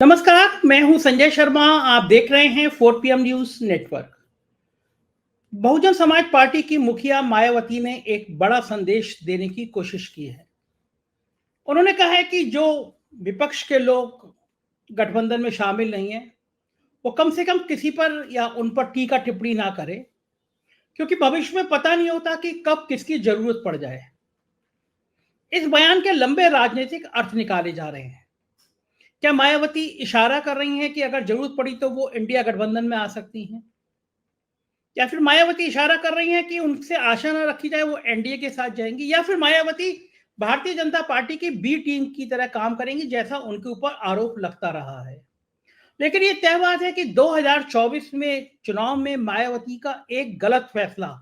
नमस्कार, मैं हूं संजय शर्मा। आप देख रहे हैं 4 PM news network. Bahujan Samaj party की मुखिया मायावती ने एक बड़ा संदेश देने की कोशिश की है। उन्होंने कहा है कि जो विपक्ष के लोग गठबंधन में शामिल नहीं है, वो कम से कम किसी पर या उन पर टीका टिप्पणी ना करें, क्योंकि भविष्य में पता नहीं होता कि कब किसकी जरूरत पड़ जाए। इस बयान के लंबे राजनीतिक अर्थ निकाले जा रहे हैं। क्या मायावती इशारा कर रही हैं कि अगर जरूरत पड़ी तो वो इंडिया गठबंधन में आ सकती हैं, या फिर मायावती इशारा कर रही हैं कि उनसे आशा ना रखी जाए वो एनडीए के साथ जाएंगी, या फिर मायावती भारतीय जनता पार्टी की बी टीम की तरह काम करेंगी, जैसा उनके ऊपर आरोप लगता रहा है। लेकिन ये तय बात है कि 2024 में चुनाव में मायावती का एक गलत फैसला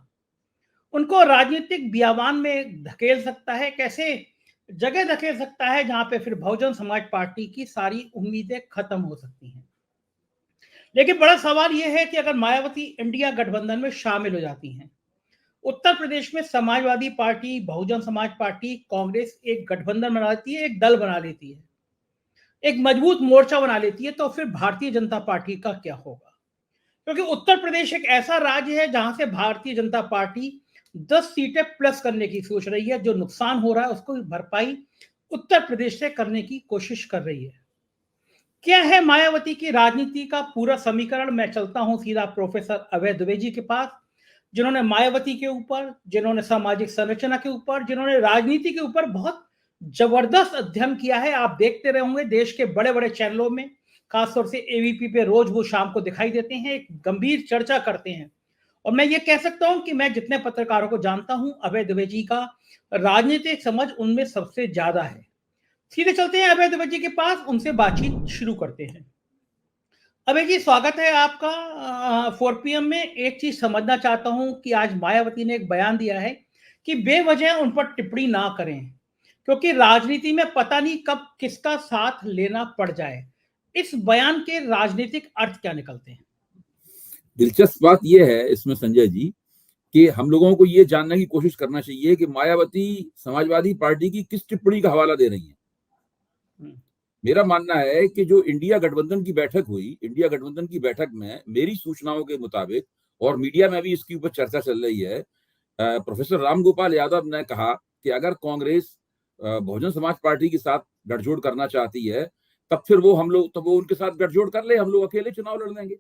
उनको राजनीतिक बियावान में धकेल सकता है। कैसे जगह धकेल सकता है जहां पे फिर बहुजन समाज पार्टी की सारी उम्मीदें खत्म हो सकती हैं। लेकिन बड़ा सवाल यह है कि अगर मायावती इंडिया गठबंधन में शामिल हो जाती हैं, उत्तर प्रदेश में समाजवादी पार्टी, बहुजन समाज पार्टी, कांग्रेस एक गठबंधन बना लेती है, एक दल बना लेती है, एक मजबूत मोर्चा बना लेती है, तो फिर भारतीय जनता पार्टी का क्या होगा? क्योंकि उत्तर प्रदेश एक ऐसा राज्य है जहां से भारतीय जनता पार्टी 10 सीटें प्लस करने की सोच रही है। जो नुकसान हो रहा है उसको भरपाई उत्तर प्रदेश से करने की कोशिश कर रही है। क्या है मायावती की राजनीति का पूरा समीकरण? मैं चलता हूं सीधा प्रोफेसर अभय दुबे जी के पास, जिन्होंने मायावती के ऊपर, जिन्होंने सामाजिक संरचना के ऊपर, जिन्होंने राजनीति के ऊपर बहुत जबरदस्त अध्ययन किया है। आप देखते रहे होंगे देश के बड़े बड़े चैनलों में, खासतौर से एबीपी पे रोज वो शाम को दिखाई देते हैं, एक गंभीर चर्चा करते हैं। और मैं ये कह सकता हूं कि मैं जितने पत्रकारों को जानता हूं, अभय दुबे जी का राजनीतिक समझ उनमें सबसे ज्यादा है। सीधे चलते हैं अभय दुबे जी के पास, उनसे बातचीत शुरू करते हैं। अभय जी, स्वागत है आपका 4 PM में। एक चीज समझना चाहता हूं कि आज मायावती ने एक बयान दिया है कि बेवजह उन पर टिप्पणी ना करें, क्योंकि राजनीति में पता नहीं कब किसका साथ लेना पड़ जाए। इस बयान के राजनीतिक अर्थ क्या निकलते हैं? दिलचस्प बात यह है इसमें संजय जी कि हम लोगों को ये जानने की कोशिश करना चाहिए कि मायावती समाजवादी पार्टी की किस टिप्पणी का हवाला दे रही है। मेरा मानना है कि जो इंडिया गठबंधन की बैठक हुई, इंडिया गठबंधन की बैठक में मेरी सूचनाओं के मुताबिक, और मीडिया में भी इसके ऊपर चर्चा चल रही है, प्रोफेसर रामगोपाल यादव ने कहा कि अगर कांग्रेस बहुजन समाज पार्टी के साथ गठजोड़ करना चाहती है, तब फिर वो वो उनके साथ गठजोड़ कर ले, हम लोग अकेले चुनाव लड़ लेंगे।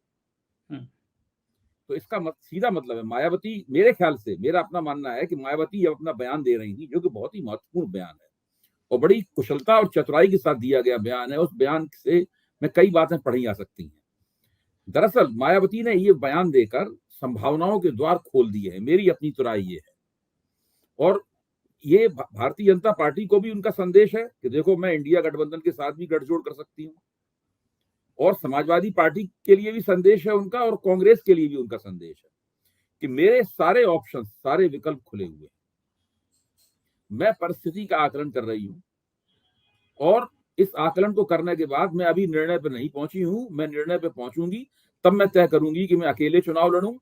तो इसका सीधा मतलब है मायावती, मेरे ख्याल से, मेरा अपना मानना है कि मायावती अब अपना बयान दे रही थी, जो कि बहुत ही महत्वपूर्ण बयान है और बड़ी कुशलता और चतुराई के साथ दिया गया बयान है। उस बयान से में कई बातें पढ़ी जा सकती हैं। दरअसल मायावती ने ये बयान देकर संभावनाओं के द्वार खोल दिए हैं, मेरी अपनी तो राय ये है। और ये भारतीय जनता पार्टी को भी उनका संदेश है कि देखो, मैं इंडिया गठबंधन के साथ भी गठजोड़ कर सकती हूँ, और समाजवादी पार्टी के लिए भी संदेश है उनका, और कांग्रेस के लिए भी उनका संदेश है कि मेरे सारे ऑप्शन, सारे विकल्प खुले हुए हैं। मैं परिस्थिति का आकलन कर रही हूं, और इस आकलन को करने के बाद मैं अभी निर्णय पर नहीं पहुंची हूं। मैं निर्णय पर पहुंचूंगी तब मैं तय करूंगी कि मैं अकेले चुनाव लड़ूं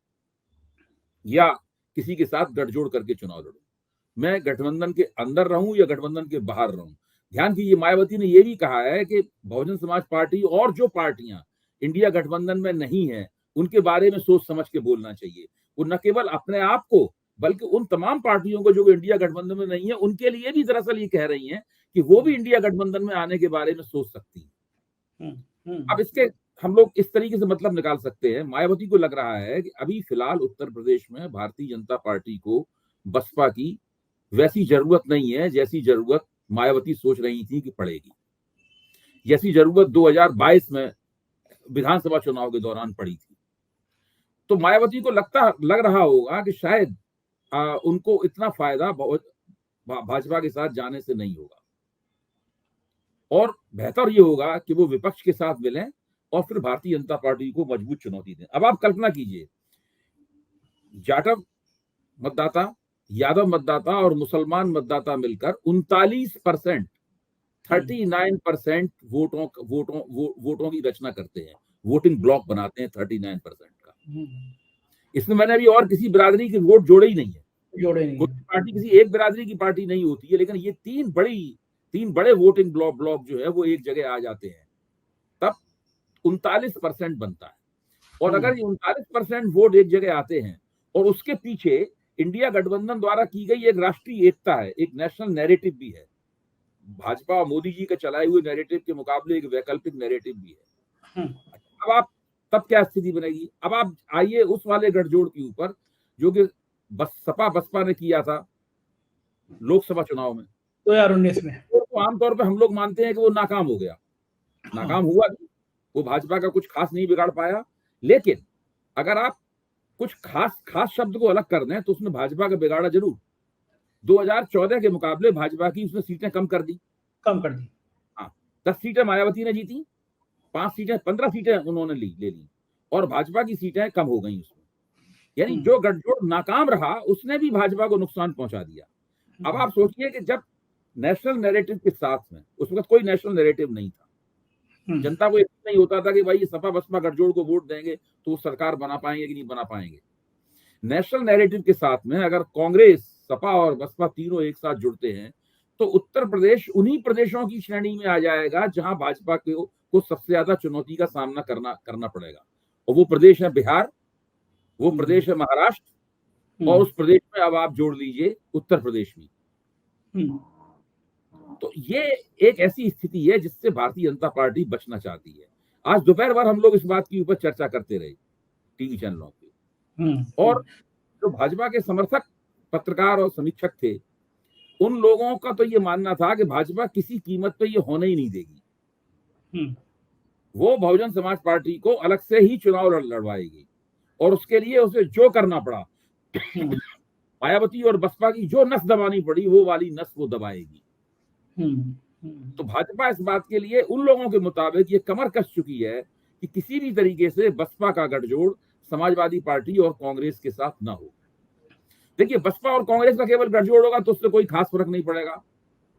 या किसी के साथ गठजोड़ करके चुनाव लड़ूं, मैं गठबंधन के अंदर रहूं या गठबंधन के बाहर रहूं। ध्यान कीजिए, मायावती ने यह भी कहा है कि बहुजन समाज पार्टी और जो पार्टियां इंडिया गठबंधन में नहीं है, उनके बारे में सोच समझ के बोलना चाहिए। वो न केवल अपने आप को, बल्कि उन तमाम पार्टियों को जो इंडिया गठबंधन में नहीं है, उनके लिए भी दरअसल ये कह रही हैं कि वो भी इंडिया गठबंधन में आने के बारे में सोच सकती है। अब इसके हम लोग इस तरीके से मतलब निकाल सकते हैं, मायावती को लग रहा है कि अभी फिलहाल उत्तर प्रदेश में भारतीय जनता पार्टी को बसपा की वैसी जरूरत नहीं है जैसी जरूरत मायावती सोच रही थी कि पड़ेगी, जैसी जरूरत 2022 में विधानसभा चुनाव के दौरान पड़ी थी। तो मायावती को लग रहा होगा कि शायद उनको इतना फायदा भाजपा के साथ जाने से नहीं होगा, और बेहतर ये होगा कि वो विपक्ष के साथ मिलें और फिर भारतीय जनता पार्टी को मजबूत चुनौती दें। अब आप कल्पना कीजिए, जाटव मतदाता, यादव मतदाता और मुसलमान मतदाता मिलकर 39%, 39% वोटों की रचना करते हैं, वोटिंग ब्लॉक बनाते हैं 39% का। इसमें मैंने अभी और किसी बिरादरी के वोट जोड़े ही नहीं है, कोई पार्टी किसी एक बिरादरी की पार्टी नहीं होती है, लेकिन ये तीन बड़े वोटिंग ब्लॉक जो है वो एक जगह आ जाते हैं, तब 39% बनता है। और अगर ये 39% वोट एक जगह आते हैं और उसके पीछे इंडिया गठबंधन द्वारा की गई एक राष्ट्रीय एकता है, एक नेशनल नैरेटिव भी है, भाजपा और मोदी जी के चलाए हुए नैरेटिव के मुकाबले एक वैकल्पिक नैरेटिव भी है। अब आप तब क्या स्थिति बनेगी? अब आप आइए उस वाले गठजोड़ के ऊपर जो कि सपा बसपा ने किया था लोकसभा चुनाव में 2019 में। तो आमतौर पर हम लोग मानते हैं कि वो नाकाम हो गया। नाकाम हुआ नहीं, वो भाजपा का कुछ खास नहीं बिगाड़ पाया। लेकिन अगर आप कुछ खास शब्द को अलग कर दें तो उसने भाजपा का बिगाड़ा जरूर। 2014 के मुकाबले भाजपा की उसने सीटें कम कर दी। हाँ, 10 सीटें मायावती ने जीती, 15 सीटें उन्होंने ले ली और भाजपा की सीटें कम हो गई उसमें। यानी जो गठजोड़ नाकाम रहा उसने भी भाजपा को नुकसान पहुंचा दिया। अब आप सोचिए कि जब नेशनल नैरेटिव के साथ में, उस वक्त कोई नेशनल नैरेटिव नहीं था, जनता को नहीं होता था कि भाई ये सपा बसपा गठजोड़ को वोट देंगे तो सरकार बना पाएंगे कि नहीं बना पाएंगे। नेशनल नैरेटिव के साथ में अगर कांग्रेस, सपा और बसपा तीनों एक साथ जुड़ते हैं तो उत्तर प्रदेश उन्हीं प्रदेशों की श्रेणी में आ जाएगा जहां भाजपा को सबसे ज्यादा चुनौती का सामना करना पड़ेगा। और वो प्रदेश है बिहार, वो प्रदेश है महाराष्ट्र, और उस प्रदेश में अब आप जोड़ लीजिए उत्तर प्रदेश भी। तो ये एक ऐसी स्थिति है जिससे भारतीय जनता पार्टी बचना चाहती है। आज दोपहर भर हम लोग इस बात के ऊपर चर्चा करते रहे टीवी चैनलों पे, और जो भाजपा के समर्थक पत्रकार और समीक्षक थे उन लोगों का तो ये मानना था कि भाजपा किसी कीमत पे ये होने ही नहीं देगी, वो बहुजन समाज पार्टी को अलग से ही चुनाव लड़वाएगी और उसके लिए उसे जो करना पड़ा मायावती और बसपा की जो नस दबानी पड़ी वो वाली नस वो दबाएगी। तो भाजपा इस बात के लिए उन लोगों के मुताबिक ये कमर कस चुकी है कि किसी भी तरीके से बसपा का गठजोड़ समाजवादी पार्टी और कांग्रेस के साथ ना हो। देखिए, बसपा और कांग्रेस का केवल गठजोड़ होगा तो उससे कोई खास फर्क नहीं पड़ेगा,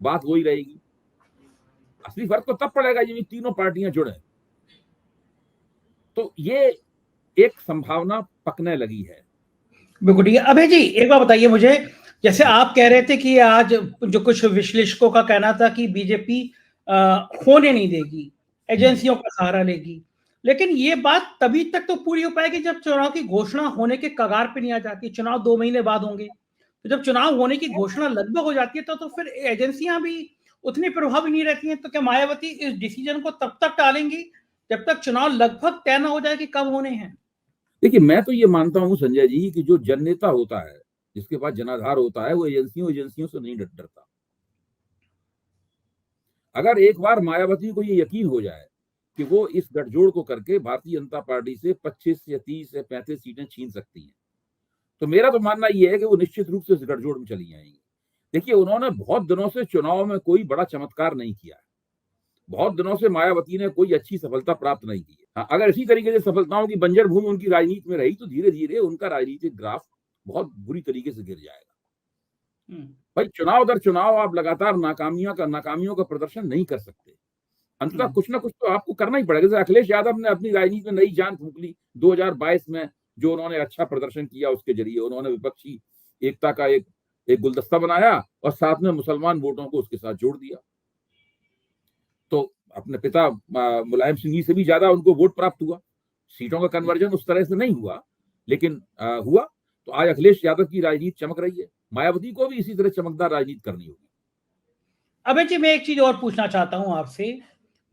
बात वही रहेगी। असली फर्क तो तब पड़ेगा जब ये तीनों पार्टियां जुड़े। तो ये एक संभावना पकने लगी है। बिल्कुल ठीक है। अभय जी, एक बार बताइए मुझे, जैसे आप कह रहे थे कि आज जो कुछ विश्लेषकों का कहना था कि बीजेपी होने नहीं देगी, एजेंसियों का सहारा लेगी, लेकिन ये बात तभी तक तो पूरी हो पाएगी जब चुनाव की घोषणा होने के कगार पे नहीं आ जाती। चुनाव 2 महीने बाद होंगे, तो जब चुनाव होने की घोषणा लगभग हो जाती है तो फिर एजेंसियां भी उतनी प्रभावी नहीं रहती हैं। तो क्या मायावती इस डिसीजन को तब तक टालेंगी जब तक चुनाव लगभग तय ना हो जाए कि कब होने हैं? देखिए, मैं तो ये मानता हूं संजय जी कि जो जननेता होता है, जिसके पास जनाधार होता है, वो एजेंसियों से नहीं डरता। अगर एक बार मायावती को ये यकीन हो जाए कि वो इस गठजोड़ को करके भारतीय जनता पार्टी से 25 या 30 या 35 सीटें छीन सकती हैं, तो मेरा तो मानना ये है कि वो निश्चित रूप से इस गठजोड़ में चली जाएंगी। देखिए, उन्होंने बहुत दिनों से चुनाव में कोई बड़ा चमत्कार नहीं किया है, बहुत दिनों से मायावती ने कोई अच्छी सफलता प्राप्त नहीं की है। अगर इसी तरीके से सफलताओं की बंजर भूमि उनकी राजनीति में रही तो धीरे धीरे उनका राजनीतिक ग्राफ बहुत बुरी तरीके से गिर जाएगा। भाई, चुनाव दर चुनाव आप लगातार नाकामियों का प्रदर्शन नहीं कर सकते। अंततः कुछ ना कुछ तो आपको करना ही पड़ेगा। जैसे अखिलेश यादव ने अपनी राजनीति में नई जान फूंक ली 2022 में, जो उन्होंने अच्छा प्रदर्शन किया उसके जरिए उन्होंने विपक्षी एकता का एक गुलदस्ता बनाया और साथ में मुसलमान वोटों को उसके साथ जोड़ दिया। तो अपने पिता मुलायम सिंह जी से भी ज्यादा उनको वोट प्राप्त हुआ। सीटों का कन्वर्जन उस तरह से नहीं हुआ, लेकिन हुआ। तो आज अखिलेश यादव की राजनीति चमक रही है, मायावती को भी इसी तरह चमकदार राजनीति करनी होगी। अबे जी, मैं एक चीज और पूछना चाहता हूं आपसे।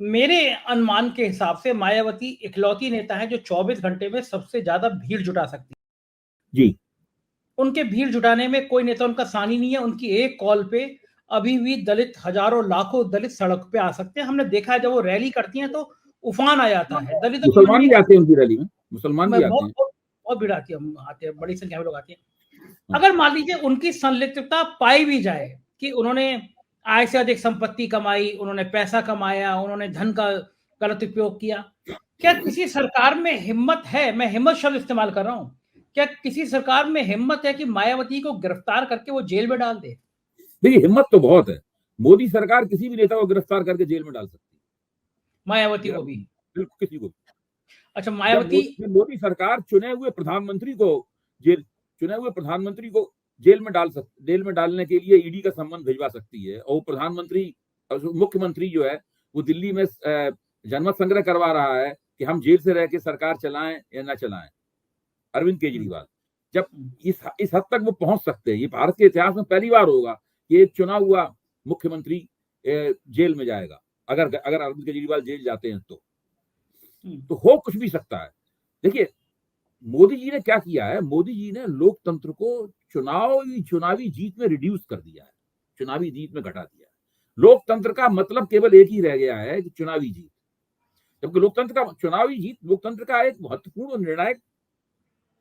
मेरे अनुमान के हिसाब से मायावती इकलौती नेता है जो 24 घंटे में सबसे ज्यादा भीड़ जुटा सकती है। जी, उनके भीड़ जुटाने में कोई नेता उनका सानी नहीं है। उनकी एक कॉल पे अभी भी दलित, हजारों लाखों दलित सड़क पे आ सकते हैं। हमने देखा है जब वो रैली करती हैं तो उफान आ जाता है। दलितों की मुसलमान भी आते हैं उनकी रैली में, मुसलमान भी आते हैं, बहुत भीड़ आती है, बड़ी संख्या में लोग आते हैं। अगर मान लीजिए उनकी संलिप्तता पाई भी जाए कि उन्होंने आय से अधिक संपत्ति कमाई, उन्होंने पैसा कमाया, उन्होंने धन का गलत उपयोग किया, क्या किसी सरकार में हिम्मत है, मैं हिम्मत शब्द इस्तेमाल कर रहा हूं, क्या किसी सरकार में हिम्मत है कि मायावती को गिरफ्तार करके वो जेल में डाल दे? देखिए, हिम्मत तो बहुत है। मोदी सरकार किसी भी नेता को गिरफ्तार करके जेल में डाल सकती है, मायावती को भी? बिल्कुल, किसी को। अच्छा, मायावती मोदी सरकार चुने हुए प्रधानमंत्री को जेल में डालने के लिए ईडी का सम्मन भिजवा सकती है, और मुख्यमंत्री जो है वो दिल्ली में जनमत संग्रह करवा रहा है कि हम जेल से रह के सरकार चलाएं या ना चलाएं, अरविंद केजरीवाल, जब इस हद तक वो पहुंच सकते हैं, ये भारत के इतिहास में पहली बार होगा कि एक चुना हुआ मुख्यमंत्री जेल में जाएगा। अगर अरविंद केजरीवाल जेल जाते हैं तो हो कुछ भी सकता है। देखिए मोदी जी ने क्या किया है, मोदी जी ने लोकतंत्र को चुनावी जीत में रिड्यूस कर दिया है, चुनावी जीत में घटा दिया है। लोकतंत्र का मतलब केवल एक ही रह गया है कि चुनावी जीत, जबकि चुनावी जीत लोकतंत्र का एक महत्वपूर्ण निर्णायक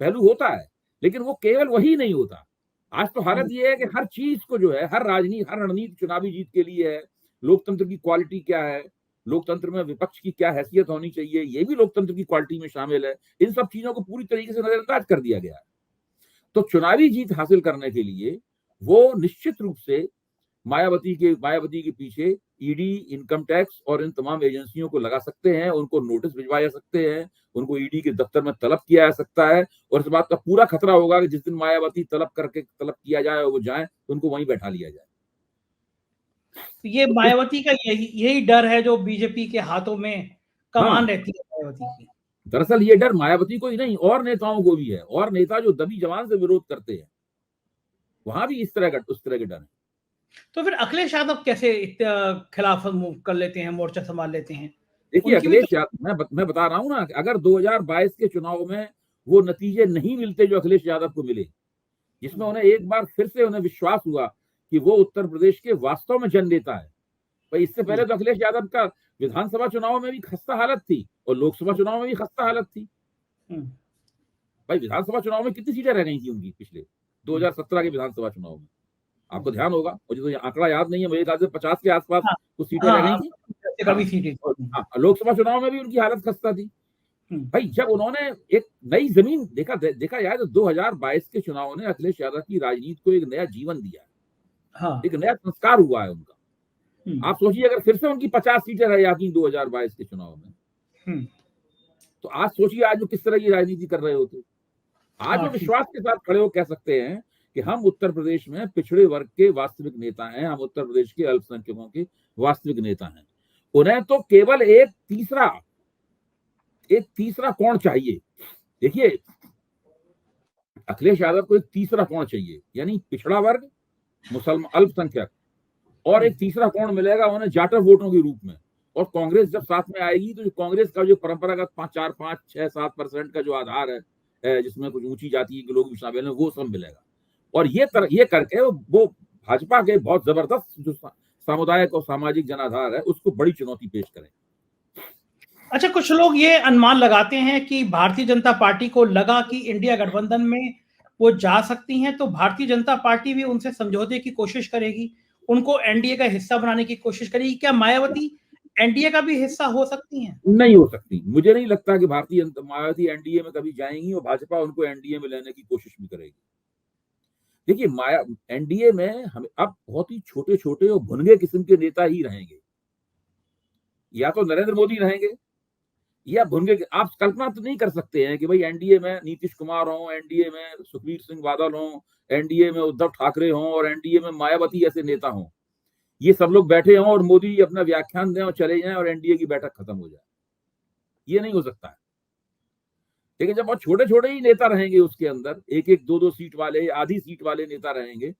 पहलू होता है, लेकिन वो केवल वही नहीं होता। आज तो हालत ये है कि हर चीज को जो है, हर रणनीति चुनावी जीत के लिए है। लोकतंत्र की क्वालिटी क्या है, लोकतंत्र में विपक्ष की क्या हैसियत होनी चाहिए, ये भी लोकतंत्र की क्वालिटी में शामिल है। इन सब चीजों को पूरी तरीके से नजरअंदाज कर दिया गया है। तो चुनावी जीत हासिल करने के लिए वो निश्चित रूप से मायावती के पीछे ईडी, इनकम टैक्स और इन तमाम एजेंसियों को लगा सकते हैं, उनको नोटिस भिजवाए जा सकते हैं, उनको ईडी के दफ्तर में तलब किया जा सकता है, और इस बात का पूरा खतरा होगा कि जिस दिन मायावती तलब किया जाए और वो जाए तो उनको वहीं बैठा लिया जाए। ये मायावती का यही डर है जो बीजेपी के हाथों में कमान रहती है मायावती की। दरअसल ये डर मायावती को ही नहीं, और नेताओं को भी है, और नेता जो दबी जबान से विरोध करते हैं वहां भी उस तरह के डर है। तो फिर अखिलेश यादव कैसे खिलाफ मूव कर लेते हैं, मोर्चा संभाल लेते हैं? देखिए अखिलेश यादव, मैं बता रहा हूं ना, अगर 2022 के चुनाव में वो नतीजे नहीं मिलते जो अखिलेश यादव को मिले, जिसमें उन्हें एक बार फिर से उन्हें विश्वास हुआ कि वो उत्तर प्रदेश के वास्तव में जन नेता है। भाई इससे पहले तो अखिलेश यादव का विधानसभा चुनाव में भी खस्ता हालत थी और लोकसभा चुनाव में भी खस्ता हालत थी। भाई विधानसभा चुनाव में कितनी सीटें रह गई थी उनकी पिछले 2017 के विधानसभा चुनाव में, आपको ध्यान होगा, मुझे तो आंकड़ा याद नहीं है, मेरे ख्याल से 50 के आसपास कुछ सीटें रह गई थी। लोकसभा चुनाव में भी उनकी हालत खस्ता थी। भाई जब उन्होंने एक नई जमीन देखा जाए तो 2022 के चुनाव ने अखिलेश यादव की राजनीति को एक नया जीवन दिया, एक नया संस्कार हुआ है उनका। आप सोचिए अगर फिर से उनकी 50 सीटें रह जाती 2022 के चुनाव में, तो आज सोचिए आज वो किस तरह की राजनीति कर रहे होते। आज वो विश्वास के साथ खड़े हो कह सकते हैं कि हम उत्तर प्रदेश में पिछड़े वर्ग के वास्तविक नेता हैं, हम उत्तर प्रदेश के अल्पसंख्यकों के वास्तविक नेता हैं। उन्हें तो केवल एक तीसरा कोण चाहिए। देखिए अखिलेश यादव को एक तीसरा कोण चाहिए, यानी पिछड़ा वर्ग, मुसलमान, अल्पसंख्यक, और एक तीसरा कोण मिलेगा उन्हें जाटर वोटों के रूप में। और कांग्रेस जब साथ में आएगी तो कांग्रेस का जो परंपरागत 4, 5, 6, 7% का जो आधार है, जिसमें कुछ ऊंची जाति के लोग भी शामिल हैं, वो सब मिलेगा। और ये करके वो भाजपा के बहुत जबरदस्त जो सामुदायिक और सामाजिक जनाधार है उसको बड़ी चुनौती पेश करें। अच्छा, कुछ लोग ये अनुमान लगाते हैं कि भारतीय जनता पार्टी को लगा कि इंडिया गठबंधन में वो जा सकती हैं, तो भारतीय जनता पार्टी भी उनसे समझौते की कोशिश करेगी, उनको एनडीए का हिस्सा बनाने की कोशिश करेगी। क्या मायावती एनडीए का भी हिस्सा हो सकती हैं? नहीं हो सकती। मुझे नहीं लगता कि मायावती एनडीए में कभी जाएंगी, और भाजपा उनको एनडीए में लेने की कोशिश भी करेगी। देखिए एनडीए में हमें अब बहुत ही छोटे छोटे और भुनगे किस्म के नेता ही रहेंगे, या तो नरेंद्र मोदी रहेंगे या भुनगे। आप कल्पना तो नहीं कर सकते हैं कि भाई एनडीए में नीतीश कुमार हो, एनडीए में सुखबीर सिंह बादल हो, एनडीए में उद्धव ठाकरे हो, और एनडीए में मायावती ऐसे नेता हो, ये सब लोग बैठे हों और मोदी अपना व्याख्यान दें और चले जाएं और एनडीए की बैठक खत्म हो जाए। ये नहीं हो सकता है। लेकिन जब बहुत छोटे छोटे ही नेता रहेंगे उसके अंदर, एक 2 सीट वाले, आधी सीट वाले नेता रहेंगे,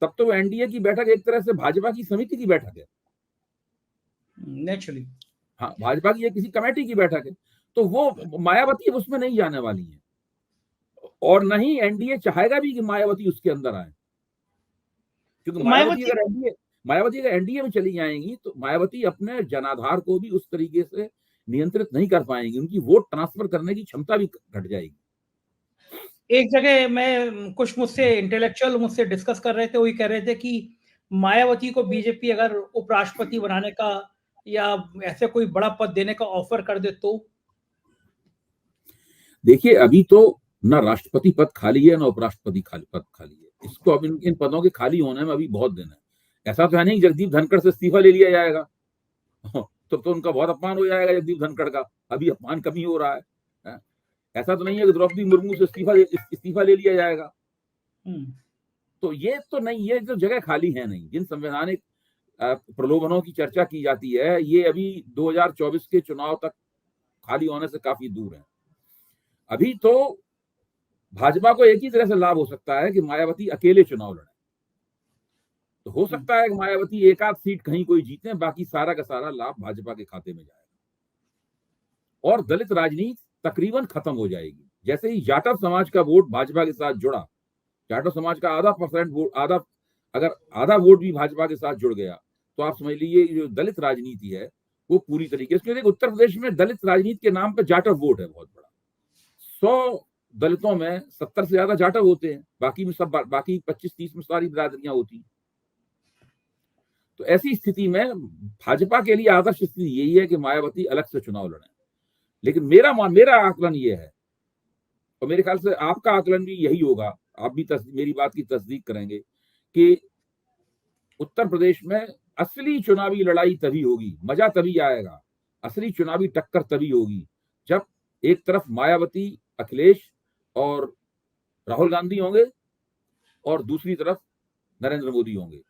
तब तो एनडीए की बैठक एक तरह से भाजपा की समिति की बैठक है, नेचुरली। हाँ, भाजपा की किसी कमेटी की बैठक है। तो वो मायावती उसमें नहीं जाने वाली है, और नहीं एनडीए चाहेगा भी कि मायावती उसके अंदर आए, क्योंकि मायावती अगर एनडीए में चली जाएंगी तो मायावती अपने जनाधार को भी उस तरीके से नियंत्रित नहीं कर पाएंगी, उनकी वोट ट्रांसफर करने की क्षमता भी घट जाएगी। एक जगह मैं कुछ मुझसे डिस्कस कर रहे थे, वही कह रहे थे कि मायावती को बीजेपी अगर उपराष्ट्रपति बनाने का या ऐसे कोई बड़ा पद देने का ऑफर कर दे तो? देखिए अभी तो ना राष्ट्रपति पद खाली है ना उपराष्ट्रपति पद खाली है, इसको अब इन पदों के खाली होने में अभी बहुत दिन है। ऐसा तो है नहीं जगदीप धनखड़ से इस्तीफा ले लिया जाएगा तो उनका बहुत अपमान हो जाएगा जगदीप धनखड़ का, अभी अपमान कम ही हो रहा है। ऐसा तो नहीं है कि द्रौपदी मुर्मू से इस्तीफा ले लिया जाएगा। तो ये तो नहीं, ये जो जगह खाली है नहीं, जिन संवैधानिक प्रलोभनों की चर्चा की जाती है, ये अभी 2024 के चुनाव तक खाली होने से काफी दूर है। अभी तो भाजपा को एक ही तरह से लाभ हो सकता है कि मायावती अकेले चुनाव लड़े। तो हो सकता है कि मायावती एक आध सीट कहीं कोई जीते, बाकी सारा का सारा लाभ भाजपा के खाते में जाएगा और दलित राजनीति तकरीबन खत्म हो जाएगी। जैसे ही जाटव समाज का वोट भाजपा के साथ जुड़ा, जाटव समाज का अगर आधा वोट भी भाजपा के साथ जुड़ गया तो आप समझ लीजिए जो दलित राजनीति है वो पूरी तरीके से, उत्तर प्रदेश में दलित राजनीति के नाम पर जाटव वोट है बहुत बड़ा। 100 दलितों में 70 से ज्यादा जाटव होते हैं, बाकी 25-30 में सारी बिरादरियां होती हैं। तो ऐसी स्थिति में भाजपा के लिए आदर्श स्थिति यही है कि मायावती अलग से चुनाव लड़े। लेकिन मेरा आकलन ये है, और मेरे ख्याल से आपका आकलन भी यही होगा, आप भी मेरी बात की तस्दीक करेंगे कि उत्तर प्रदेश में असली चुनावी लड़ाई तभी होगी, मजा तभी आएगा, असली चुनावी टक्कर तभी होगी जब एक तरफ मायावती, अखिलेश और राहुल गांधी होंगे और दूसरी तरफ नरेंद्र मोदी होंगे।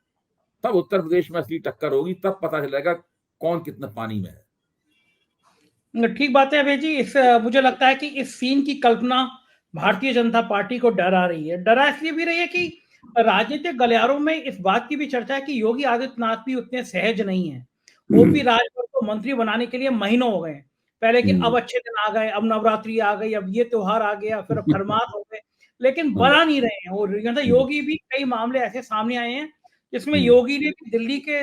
तब उत्तर प्रदेश में असली टक्कर होगी, तब पता चलेगा कौन कितना पानी में है। ठीक बात है अभय जी। मुझे लगता है कि इस सीन की कल्पना भारतीय जनता पार्टी को डरा रही है। डरा इसलिए भी रही है कि राजनीतिक गलियारों में इस बात की भी चर्चा है कि योगी आदित्यनाथ भी उतने सहज नहीं है। ओपी राजभर को मंत्री बनाने के लिए महीनों हो गए पहले कि अब अच्छे दिन आ गए, अब नवरात्रि आ गई, अब ये त्योहार आ गया, फिर अब खरमास हो गए, लेकिन बना नहीं रहे हैं। और योगी भी कई मामले ऐसे सामने आए हैं जिसमें योगी ने दिल्ली के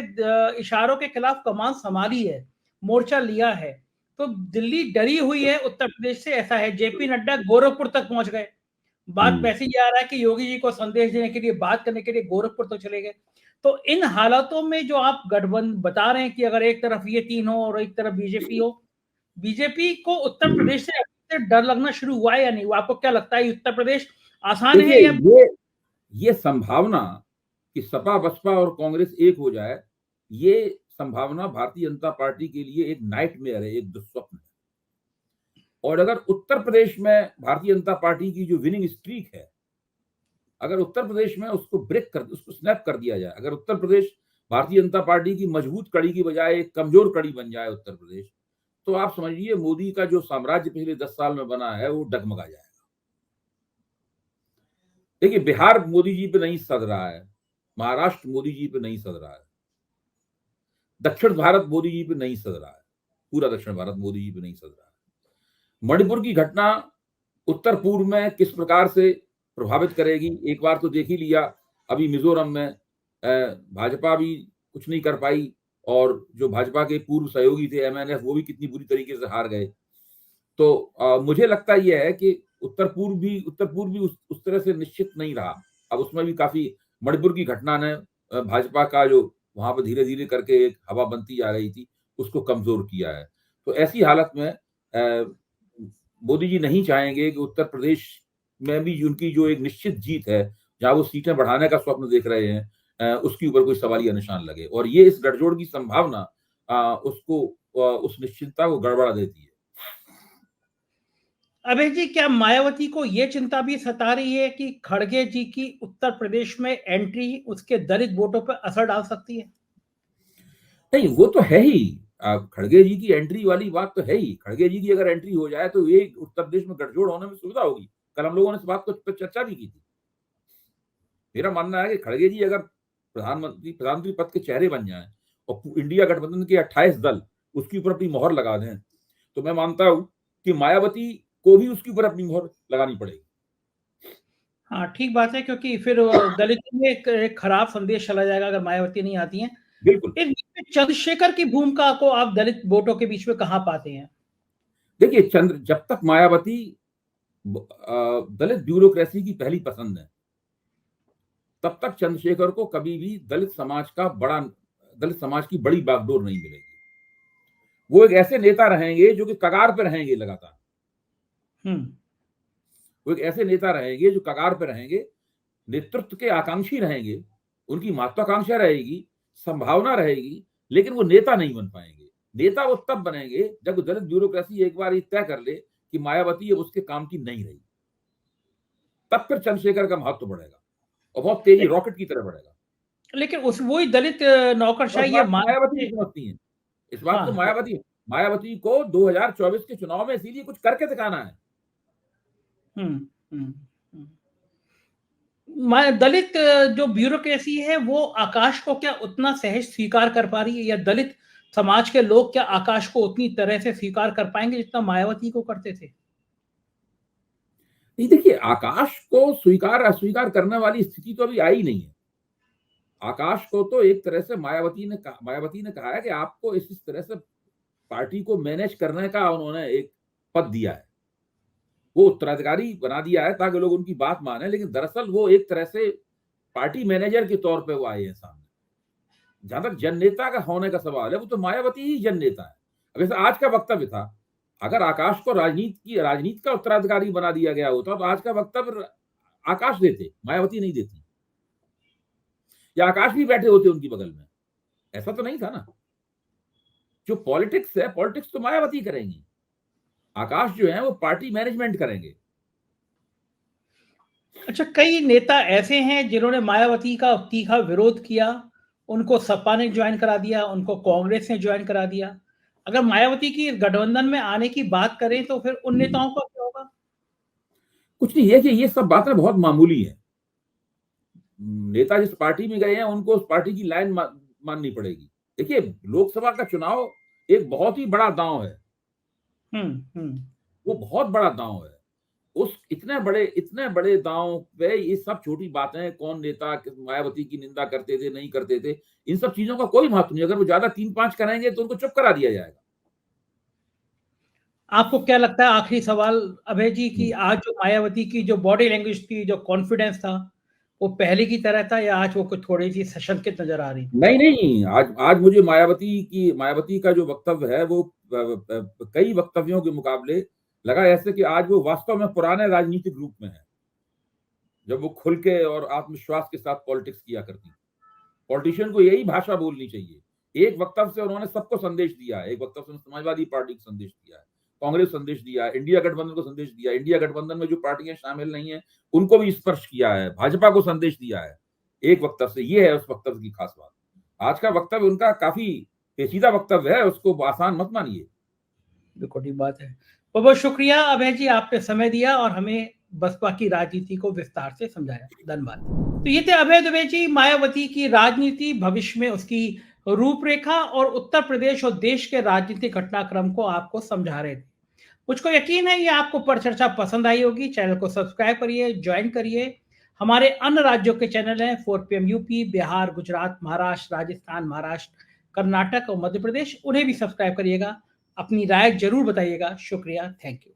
इशारों के खिलाफ कमान संभाली है, मोर्चा लिया है। तो दिल्ली डरी हुई है उत्तर प्रदेश से, ऐसा है। जेपी नड्डा गोरखपुर तक पहुंच गए। बात वैसे ही आ रहा है कि योगी जी को संदेश देने के लिए, बात करने के लिए गोरखपुर तक चले गए। तो इन हालातों में जो आप गठबंधन बता रहे हैं कि अगर एक तरफ ये तीन हो और एक तरफ बीजेपी हो, बीजेपी को उत्तर प्रदेश से डर लगना शुरू हुआ है या नहीं? आपको क्या लगता है उत्तर प्रदेश आसान है या ये संभावना कि सपा, बसपा और कांग्रेस एक हो जाए, ये संभावना भारतीय जनता पार्टी के लिए एक नाइटमेयर है, एक दुस्वप्न है। और अगर उत्तर प्रदेश में भारतीय जनता पार्टी की जो विनिंग स्ट्रीक है, अगर उत्तर प्रदेश में उसको स्नैप कर दिया जाए, अगर उत्तर प्रदेश भारतीय जनता पार्टी की मजबूत कड़ी की बजाय एक कमजोर कड़ी बन जाए उत्तर प्रदेश, तो आप समझिए मोदी का जो साम्राज्य पिछले 10 साल में बना है वो डगमगा जाएगा। देखिए, बिहार मोदी जी पे नहीं सध रहा है, महाराष्ट्र मोदी जी पे नहीं सध रहा है, दक्षिण भारत मोदी जी पे नहीं सध रहा है, पूरा दक्षिण भारत मोदी जी पे नहीं सध रहा है। मणिपुर की घटना उत्तर पूर्व में किस प्रकार से प्रभावित करेगी, एक बार तो देख ही लिया। अभी मिजोरम में भाजपा भी कुछ नहीं कर पाई और जो भाजपा के पूर्व सहयोगी थे MNF, वो भी कितनी बुरी तरीके से हार गए। तो मुझे लगता यह है कि उत्तर पूर्व भी उस तरह से निश्चित नहीं रहा। अब उसमें भी काफी मणिपुर की घटना ने भाजपा का जो वहां पर धीरे धीरे करके एक हवा बनती जा रही थी उसको कमजोर किया है। तो ऐसी हालत में मोदी जी नहीं चाहेंगे कि उत्तर प्रदेश में भी उनकी जो एक निश्चित जीत है, जहां वो सीटें बढ़ाने का स्वप्न देख रहे हैं, उसके ऊपर कोई सवालिया निशान लगे। और ये इस गठजोड़ की संभावना उसको उस निश्चितता को गड़बड़ा देती है। अभय जी, क्या मायावती को यह चिंता भी सता रही है कि खड़गे जी की उत्तर प्रदेश में एंट्री उसके दलित वोटों पर असर डाल सकती है? नहीं, वो तो है ही। खड़गे जी की एंट्री वाली बात तो है ही। खड़गे जी की अगर एंट्री हो जाए तो ये उत्तर प्रदेश में गठजोड़ होने में सुविधा होगी। कल हम लोगों ने इस बात पर चर्चा भी की थी। मेरा मानना है कि खड़गे जी अगर प्रधानमंत्री पद के चेहरे बन जाएं और इंडिया गठबंधन के 28 दल उसके ऊपर अपनी मोहर लगा दें, तो मैं मानता हूं कि मायावती को भी उसके ऊपर अपनी मोहर लगानी पड़ेगी। हाँ, ठीक बात है, क्योंकि फिर दलितों में एक खराब संदेश चला जाएगा अगर मायावती नहीं आती हैं। बिल्कुल। इस बीच में चंद्रशेखर की भूमिका को आप दलित वोटों के बीच में कहां पाते हैं? देखिए, जब तक मायावती दलित ब्यूरोक्रेसी की पहली पसंद है, तब तक चंद्रशेखर को कभी भी दलित समाज की बड़ी बागडोर नहीं मिलेगी। वो एक ऐसे नेता रहेंगे जो कि कगार पे रहेंगे लगातार। वो एक ऐसे नेता रहेंगे जो कगार पे रहेंगे, नेतृत्व के आकांक्षी रहेंगे, उनकी महत्वाकांक्षा रहेगी, संभावना रहेगी, लेकिन वो नेता नहीं बन पाएंगे। नेता वो तब बनेंगे जब दलित ब्यूरोक्रेसी एक बार ये तय कर ले कि मायावती अब उसके काम की नहीं रही, तब फिर चंद्रशेखर का महत्व बढ़ेगा और बहुत तेजी रॉकेट की तरह बढ़ेगा। लेकिन वही दलित नौकरशाही मायावती समझती है इस बात को। मायावती मायावती को 2024 के चुनाव में इसीलिए कुछ करके दिखाना है। दलित जो ब्यूरोक्रेसी है वो आकाश को क्या उतना सहज स्वीकार कर पा रही है, या दलित समाज के लोग क्या आकाश को उतनी तरह से स्वीकार कर पाएंगे जितना मायावती को करते थे? नहीं, देखिए, आकाश को स्वीकार अस्वीकार करने वाली स्थिति तो अभी आई नहीं है। आकाश को तो एक तरह से मायावती ने कहा है कि आपको इस तरह से पार्टी को मैनेज करने का उन्होंने एक पद दिया है, वो उत्तराधिकारी बना दिया है ताकि लोग उनकी बात माने, लेकिन दरअसल वो एक तरह से पार्टी मैनेजर के तौर पे वो आए हैं सामने। जहां तक जन नेता का होने का सवाल है, वो तो मायावती ही जन नेता है। अब जैसे आज का वक्तव्य था, अगर आकाश को राजनीति का उत्तराधिकारी बना दिया गया होता तो आज का वक्तव्य आकाश देते, मायावती नहीं देती, या आकाश भी बैठे होते उनकी बगल में। ऐसा तो नहीं था ना। जो पॉलिटिक्स है, पॉलिटिक्स तो मायावती करेंगी, आकाश जो है वो पार्टी मैनेजमेंट करेंगे। अच्छा, कई नेता ऐसे हैं जिन्होंने मायावती का तीखा विरोध किया, उनको सपा ने ज्वाइन करा दिया, उनको कांग्रेस ने ज्वाइन करा दिया। अगर मायावती की गठबंधन में आने की बात करें तो फिर उन नेताओं का क्या होगा? कुछ नहीं है कि ये सब बातें बहुत मामूली है। नेता जिस पार्टी में गए हैं उनको उस पार्टी की लाइन माननी पड़ेगी। देखिए, लोकसभा का चुनाव एक बहुत ही बड़ा दांव है। वो बहुत बड़ा दांव है। उस इतने बड़े दांव पे ये सब छोटी बातें, कौन नेता मायावती की निंदा करते थे नहीं करते थे, इन सब चीजों का कोई महत्व नहीं। अगर वो ज्यादा 3-5 करेंगे तो उनको चुप करा दिया जाएगा। आपको क्या लगता है, आखिरी सवाल अभय जी, की आज जो मायावती की जो बॉडी लैंग्वेज थी, जो कॉन्फिडेंस था, वो पहले की तरह था या आज वो कुछ थोड़ी सी सशंकित नजर आ रही? नहीं, आज मुझे मायावती का जो वक्तव्य है वो कई वक्तव्यों के मुकाबले लगा ऐसे कि आज वो वास्तव में पुराने राजनीतिक रूप में है, जब वो खुल के और आत्मविश्वास के साथ पॉलिटिक्स किया करती। पॉलिटिशियन को यही भाषा बोलनी चाहिए। एक वक्तव्य से उन्होंने सबको संदेश दिया है। एक वक्तव्य से समाजवादी पार्टी को संदेश दिया है, कांग्रेस संदेश दिया, इंडिया गठबंधन को संदेश दिया, इंडिया गठबंधन में जो पार्टियां शामिल नहीं है उनको भी स्पर्श किया है, भाजपा को संदेश दिया है एक वक्तव्य से। ये है उस वक्तव्य की खास बात। आज का वक्तव्य उनका काफी पेचीदा वक्तव्य है, उसको आसान मत मानिए। बिल्कुल ठीक बात है। बहुत बहुत शुक्रिया अभय जी, आपने समय दिया और हमें बसपा की राजनीति को विस्तार से समझाया। धन्यवाद। तो ये थे अभय दुबे जी, मायावती की राजनीति, भविष्य में उसकी रूपरेखा और उत्तर प्रदेश और देश के राजनीतिक घटनाक्रम को आपको समझा रहे थे। मुझको यकीन है ये आपको परिचर्चा पसंद आई होगी। चैनल को सब्सक्राइब करिए, ज्वाइन करिए। हमारे अन्य राज्यों के चैनल हैं 4PM यूपी, बिहार, गुजरात, महाराष्ट्र, राजस्थान, महाराष्ट्र, कर्नाटक और मध्य प्रदेश, उन्हें भी सब्सक्राइब करिएगा। अपनी राय जरूर बताइएगा। शुक्रिया, थैंक यू।